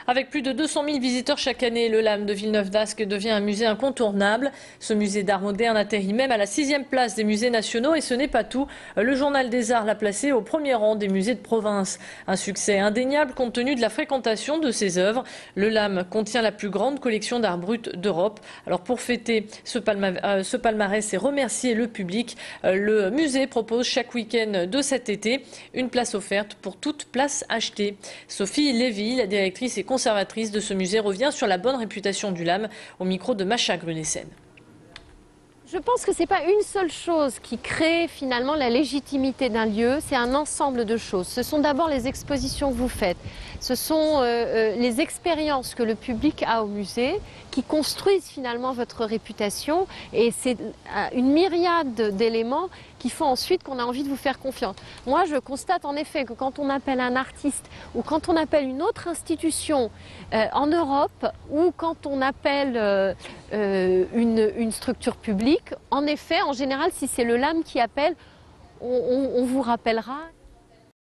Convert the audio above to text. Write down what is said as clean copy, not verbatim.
Avec plus de 200 000 visiteurs chaque année, le LAM de Villeneuve-d'Ascq devient un musée incontournable. Ce musée d'art moderne atterrit même à la 6e place des musées nationaux et ce n'est pas tout. Le Journal des Arts l'a placé au premier rang des musées de province. Un succès indéniable compte tenu de la fréquentation de ses œuvres. Le LAM contient la plus grande collection d'art brut d'Europe. Alors pour fêter ce palmarès et remercier le public, le musée propose chaque week-end de cet été une place offerte pour toute place achetée. Sophie Lévy, la directrice et conservatrice de ce musée, revient sur la bonne réputation du LAM au micro de Macha Grunessen. Je pense que ce n'est pas une seule chose qui crée finalement la légitimité d'un lieu, c'est un ensemble de choses. Ce sont d'abord les expositions que vous faites, ce sont les expériences que le public a au musée qui construisent finalement votre réputation et c'est une myriade d'éléments qui font ensuite qu'on a envie de vous faire confiance. Moi, je constate en effet que quand on appelle un artiste ou quand on appelle une autre institution en Europe ou quand on appelle une structure publique, en effet, en général, si c'est le LAM qui appelle, on vous rappellera.